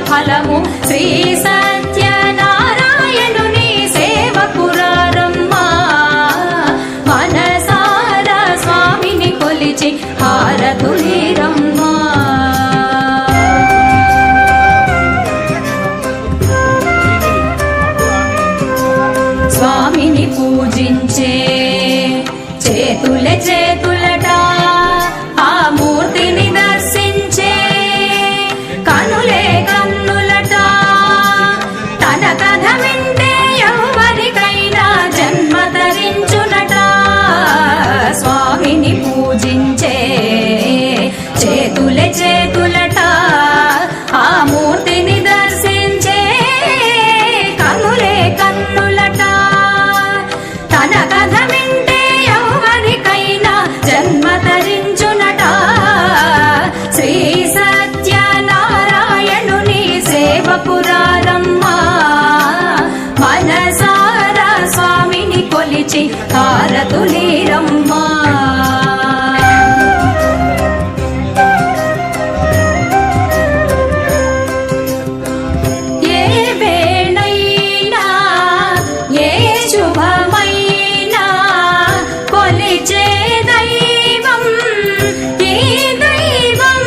ఫలము శ్రీ సత్యనారాయణుని సేవకురారమ్మా మనసారా స్వామిని కొలిచి హారతులీరమ్మా స్వామిని పూజించే చేతులే చేతులట ఆ మూర్తిని దర్శించే కనులే కన్నులట తన కథ వింటే ఎవరికైనా జన్మ ధరించునట స్వామిని పూజించే చేతులే చేతులట ఆ మూర్తిని దర్శించే కనులే కన్నులట తన కథ వింటే ఎవరికైనా జన్మ ధరించునట శ్రీ సత్యనారాయణుని సేవకురారమ్మా మనసారా స్వామిని కొలిచి హారతులీరమ్మా ఏ వేళైనా ఏ శుభమైనా కొలిచే దైవం ఈ దైవం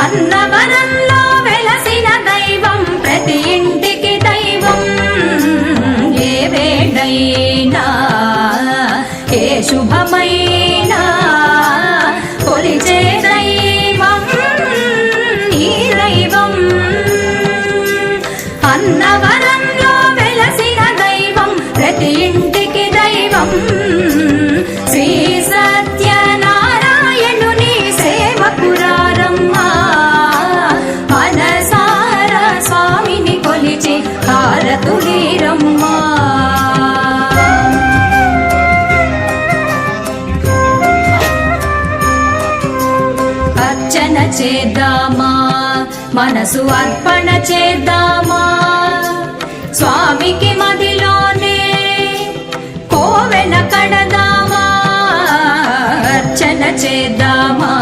అన్నవరంలో వెలసిన దైవం ప్రతి ఇంటికి దైవం ఏ వేళైనా ఏ శుభమైనా కొలిచే దైవం ఈ దైవం అన్నవరంలో వెలసిన దైవం ప్రతి ఇంటికి దైవం శ్రీ సత్యనారాయణుని సేవకురారమ్మా మనసారా స్వామిని కొలిచి హారతులీరమ్మా అర్చన చేద్దామా మనసు అర్పణ చేద్దామా స్వామికి మదిలోనే కోవెల కడదామా అర్చన చేద్దామా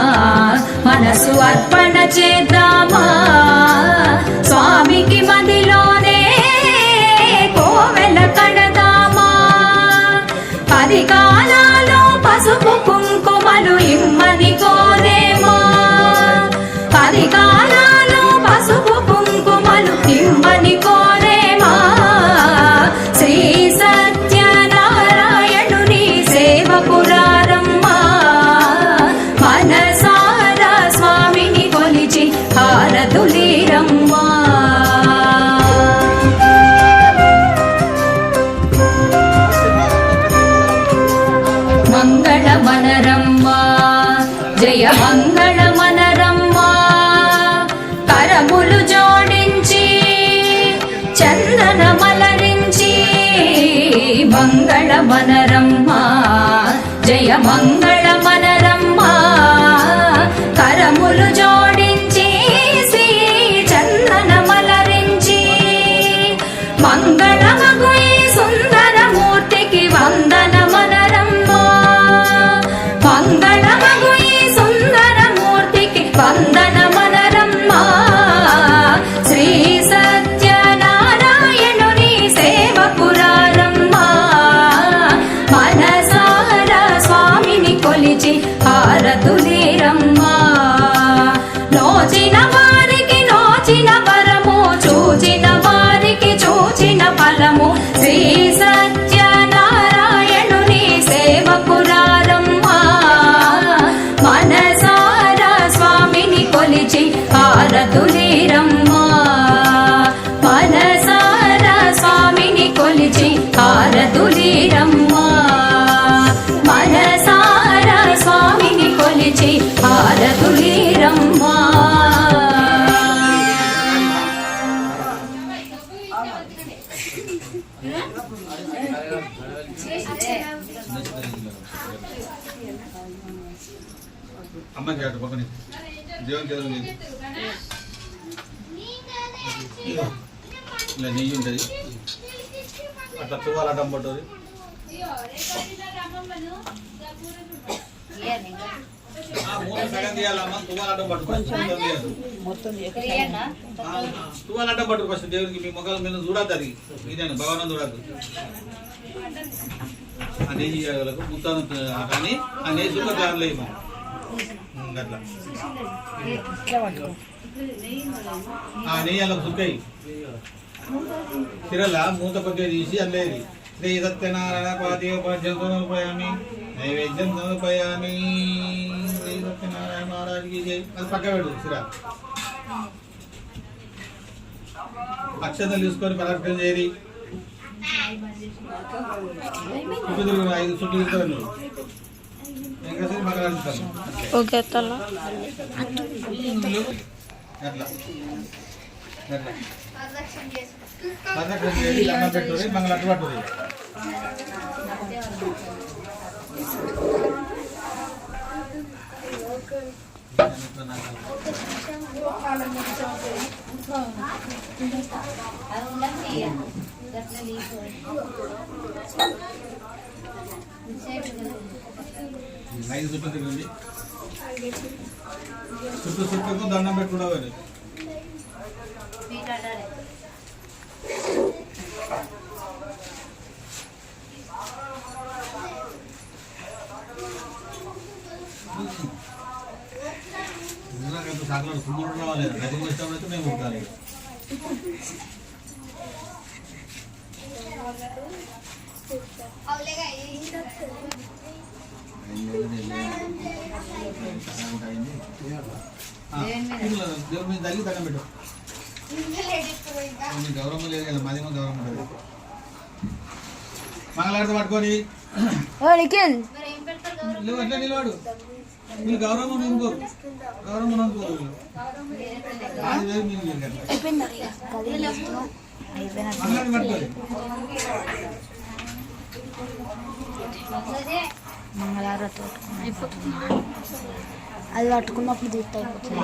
మనసు అర్పణ చేద్దామా స్వామికి మదిలోనే కోవెల కడదామా పది కాలాలో పసుపు కుంకుమలు ఇమ్మని కోరేమా పది కాలాలో పసుపు కుంకుమలు ఇమ్మని కోరేమా శ్రీ సత్యనారాయణుని సేవకురారమ్మా మనసారా స్వామిని కొలిచి హారతులీరమ్మా మంగళమనరమ్మా జయ మంగళమనరమ్మా కరములు జోడించి చందన మలరించి మంగళమనరమ్మా జయ మంగళమనరమ్మా కరములు జోడించి శ్రీ చందన మలరించి మంగళమగు ఈ సుందర మూర్తికి వందనమనరమ్మా మంగళమగు ఈ సుందర మూర్తికి వందనమనరమ్మా శ్రీ సత్యనారాయణుని సేవకురారమ్మా మనసారా స్వామిని కొలిచి హారతులీరమ్మా నోచిన వారికి నోచిన వరము చూచిన వారికి చూచిన ఫలము శ్రీ సత్యనారాయణుని సేవకురారమ్మా లేరమ్మా. అమ్మకి అటు పక్కన దేవునికి ఎదురు ఇలా నెయ్యి ఉంటుంది అట్లా తువ్వాలి అడ్డం పట్టుది సగం తీయాలమ్మా తువ్వాలి అడ్డం పట్టుకోవాలి తువ్వాలి అడ్డం పట్టుకు ఫస్ట్ దేవునికి మీ మొక్కల మీద చూడద్దు అది ఇదేనా భవనం చూడద్దు ఆ నెయ్యి ముత్తాను కానీ ఆ నెయ్యి సుఖ దారిలో అట్లా నెయ్యి అలా సుక్కయి తిరలా మూత కొద్దిగా తీసి అల్లేది శ్రీ సత్యనారాయణ పాద్యోపాధ్యం సమర్పయామి నైవేద్యం సమర్పయామి శ్రీ సత్యనారాయణ మహారాజుకి జై అది పక్క పెట్టు సిరా అక్షతలు తీసుకొని ప్రదక్షిణ చేరి చుట్టూ తిరుగు 5 చుట్టూ తిరుగుతాను ఇంకోసారి మగరాజుతాను ఓకే అట్లా అట్లా అట్లా ప్రదక్షిణ చేసి లంగం పెట్టుది మంగళ అట్టు పట్టుది ఐదు చుట్టూ తిరిగింది చుట్టూ దండం పెట్టుకోవాలి సాగలో సుమారు రావాలి గదికి వచ్చినప్పుడైతే మేము ఉంటాలి దేవుడి మీద తల్లి దండం పెట్టు గౌరవం లేదు కదా మాది గౌరవం ఉంటుంది మంగళారతి పట్టుకొని నువ్వు అట్లా నిలవాడు మీరు గౌరవం అనుకోరు గౌరవం అనుకోరు అది వేరు మీరు మంగళారతి పట్టుకోరు అది పట్టుకున్నప్పుడు తీర్త అయిపోతుంది